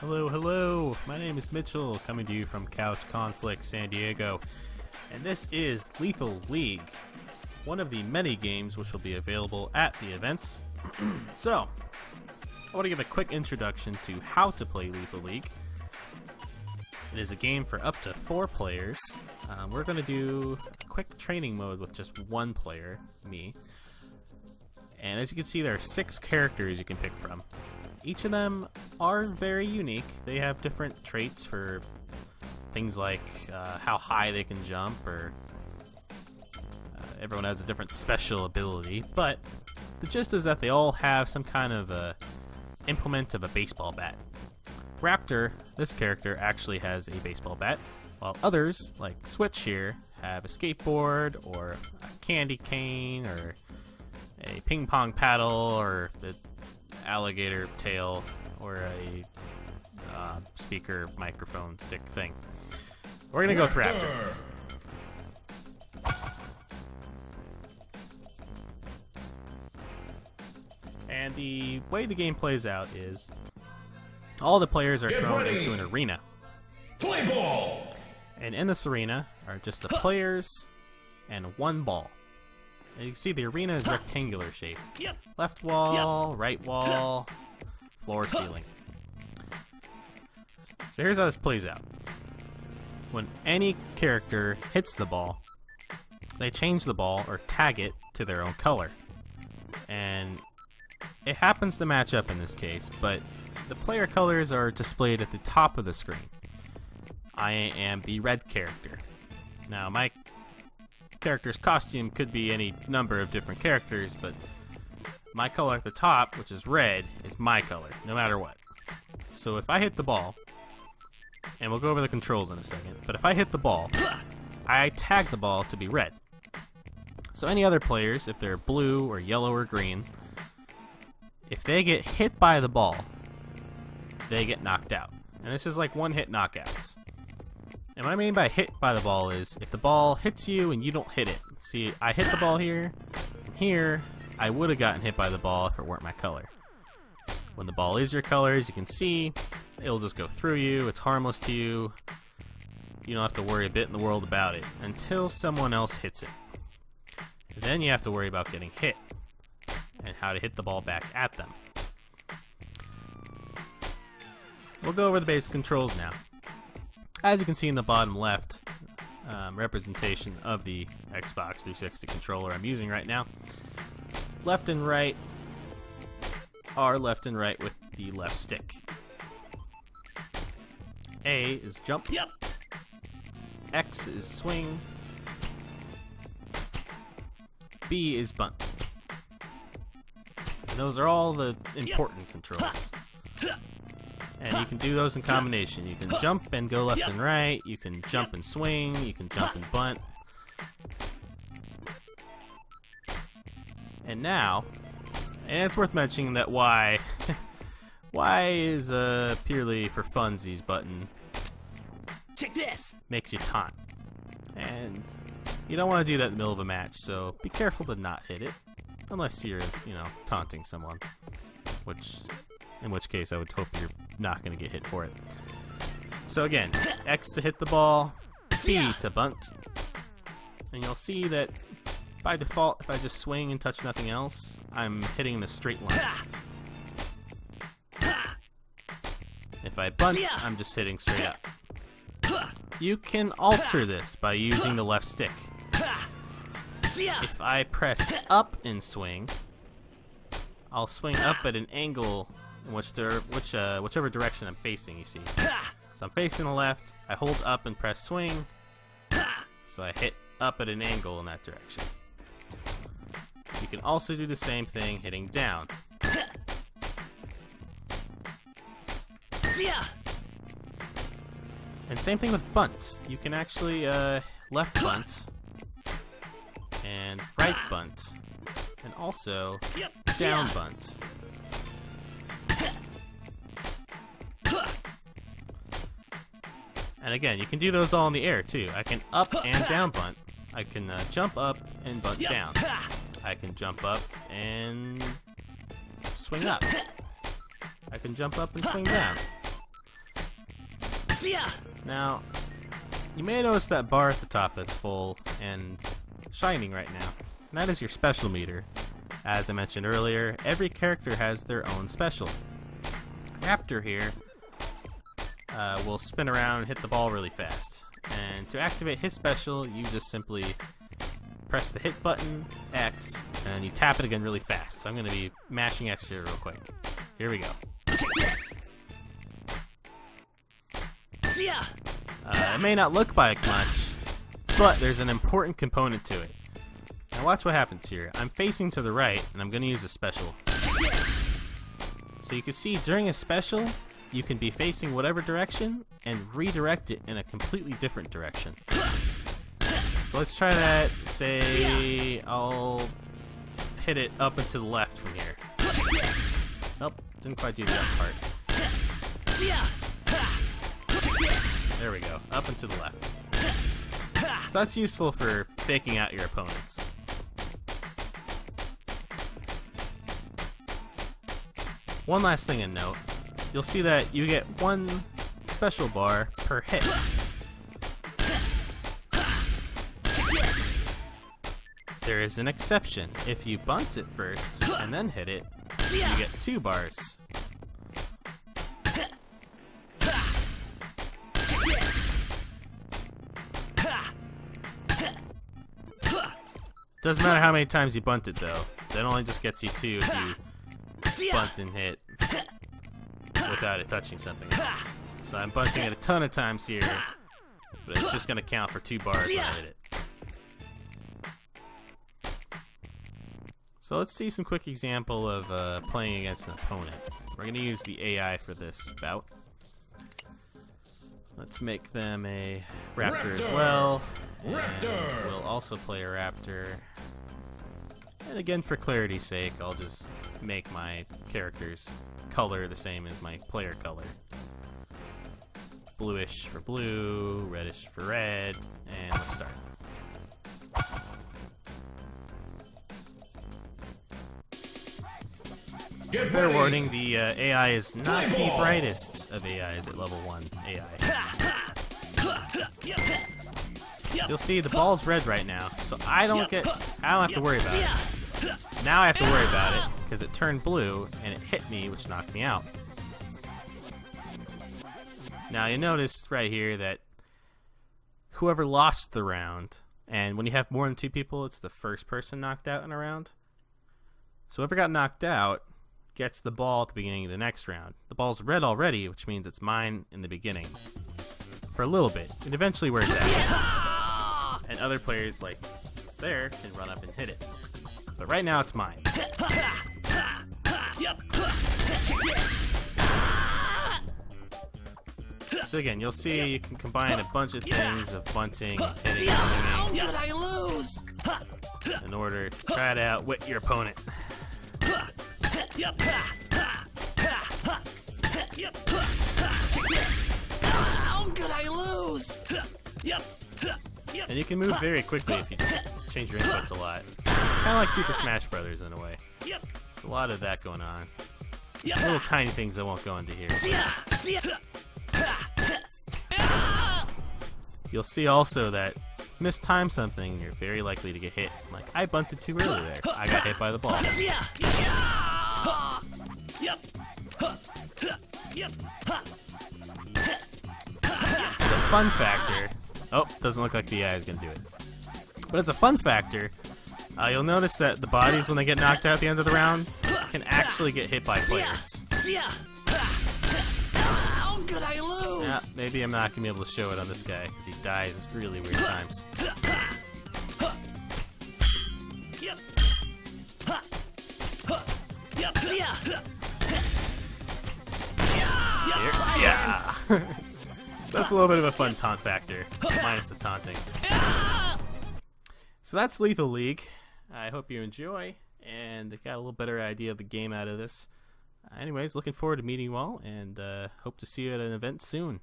Hello, hello. My name is Mitchell, coming to you from Couch Conflict San Diego, and this is Lethal League, one of the many games which will be available at the events. So, I want to give a quick introduction to how to play Lethal League. It is a game for up to 4 players. We're going to do a quick training mode with just one player, me. And as you can see, there are 6 characters you can pick from. Each of them are very unique. They have different traits for things like how high they can jump, or everyone has a different special ability. But the gist is that they all have some kind of implement of a baseball bat. Raptor, this character, actually has a baseball bat, while others, like Switch here, have a skateboard, or a candy cane, or a ping pong paddle, or the alligator tail, or a speaker microphone stick thing. We're gonna go with Raptor. And the way the game plays out is all the players are thrown into an arena. Play ball! And in this arena are just the players and one ball. And you can see the arena is rectangular shaped. Left wall, right wall, floor, ceiling. So here's how this plays out. When any character hits the ball, they change the ball or tag it to their own color. And it happens to match up in this case, but the player colors are displayed at the top of the screen. I am the red character. Now, my character's costume could be any number of different characters, but my color at the top, which is red, is my color, no matter what. So if I hit the ball, and we'll go over the controls in a second, but if I hit the ball, I tag the ball to be red. So any other players, if they're blue or yellow or green, if they get hit by the ball, they get knocked out. And this is like one-hit knockouts. And what I mean by hit by the ball is if the ball hits you and you don't hit it. See, I hit the ball here, and here, I would have gotten hit by the ball if it weren't my color. When the ball is your color, as you can see, it'll just go through you, it's harmless to you. You don't have to worry a bit in the world about it until someone else hits it. And then you have to worry about getting hit and how to hit the ball back at them. We'll go over the basic controls now. As you can see in the bottom left representation of the Xbox 360 controller I'm using right now, left and right are left and right with the left stick. A is jump. Yep. X is swing. B is bunt. And those are all the important controls. And you can do those in combination. You can jump and go left and right. You can jump and swing. You can jump and bunt. And now, and it's worth mentioning that Y is purely for funsies button. Check this! Makes you taunt. And you don't want to do that in the middle of a match, so be careful to not hit it. Unless you're, taunting someone. In which case I would hope you're not going to get hit for it. So again, X to hit the ball, B to bunt. And you'll see that by default, if I just swing and touch nothing else, I'm hitting the straight line. If I bunt, I'm just hitting straight up. You can alter this by using the left stick. If I press up and swing, I'll swing up at an angle in whichever direction I'm facing, you see. So I'm facing the left, I hold up and press swing, so I hit up at an angle in that direction. You can also do the same thing hitting down. And same thing with bunt. You can actually left bunt and right bunt, and also down bunt. And again, you can do those all in the air too. I can up and down bunt. I can jump up and bunt down. I can jump up and swing up. I can jump up and swing down. See ya. Now, you may notice that bar at the top that's full and shining right now. And that is your special meter. As I mentioned earlier, every character has their own special. Raptor here will spin around and hit the ball really fast. And to activate his special, you just simply press the hit button, X, and you tap it again really fast. So I'm going to be mashing X here real quick. Here we go. Yes. See ya. It may not look like much, but there's an important component to it. Now watch what happens here. I'm facing to the right, and I'm going to use a special. Yes. So you can see during a special, you can be facing whatever direction and redirect it in a completely different direction. So let's try that. Say I'll hit it up and to the left from here. Yes. Nope, didn't quite do that part. See ya. Yes. There we go, up and to the left. So that's useful for faking out your opponents. One last thing to note, you'll see that you get one special bar per hit. There is an exception. If you bunt it first and then hit it, you get 2 bars. Doesn't matter how many times you bunt it though. That only just gets you 2 if you bunt and hit without it touching something else. So I'm bunting it a ton of times here, but it's just going to count for 2 bars when I hit it. So let's see some quick example of playing against an opponent. We're going to use the AI for this bout. Let's make them a raptor as well. And we'll also play a raptor. And again, for clarity's sake, I'll just make my character's color the same as my player color. Bluish for blue, reddish for red, and let's start. Fair warning, the AI is not the brightest of AIs at level 1 AI. So you'll see the ball's red right now, so I don't have to worry about it. Now I have to worry about it because it turned blue and it hit me, which knocked me out. Now you notice right here that whoever lost the round, and when you have more than 2 people, it's the first person knocked out in a round. So whoever got knocked out gets the ball at the beginning of the next round. The ball's red already, which means it's mine in the beginning. For a little bit. It eventually wears out. And other players, like there, can run up and hit it. But right now it's mine. So again, you'll see you can combine a bunch of things of bunting, hitting, swinging, in order to try to outwit your opponent. How could I lose? And you can move very quickly if you just change your inputs a lot. Kind of like Super Smash Brothers in a way. There's a lot of that going on. Little tiny things I won't go into here. You'll see also that mistime something, you're very likely to get hit. Like, I bunted too early there. I got hit by the ball. The fun factor... Oh, doesn't look like the AI is going to do it. But as a fun factor, you'll notice that the bodies, when they get knocked out at the end of the round, can actually get hit by players. How could I lose? Yeah, maybe I'm not going to be able to show it on this guy, because he dies at really weird times. Yeah. That's a little bit of a fun taunt factor, minus the taunting. So that's Lethal League. I hope you enjoy, and got a little better idea of the game out of this. Anyways, looking forward to meeting you all, and hope to see you at an event soon.